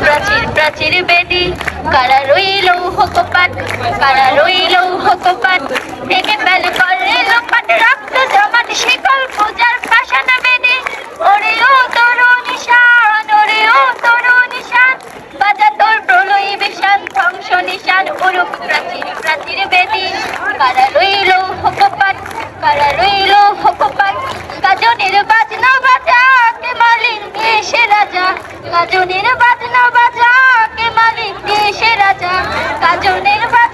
প্রাচীর প্রাচীর বেদি কারা রইল কপাট, কারা রইল কপাট, ভেঙে ফেল করে লোপাট, রক্ত জমাট শিকল পূজার পাষাণ বেদি। ওরে ও তরুণ নিশান, ওরে ও তরুণ নিশান, বাজা তোর প্রলয় বিশান, ধ্বংস নিশান উরুক প্রাচীর প্রাচীর বেদি। কারা রইল কপাট, কারা রইল কপাট, গাজনের বাজনা বাজা কে মালিক দেশে রাজা, গাজনের বাজনা বাজা কে মালিক দেশে রাজা, গাজনের বাজনা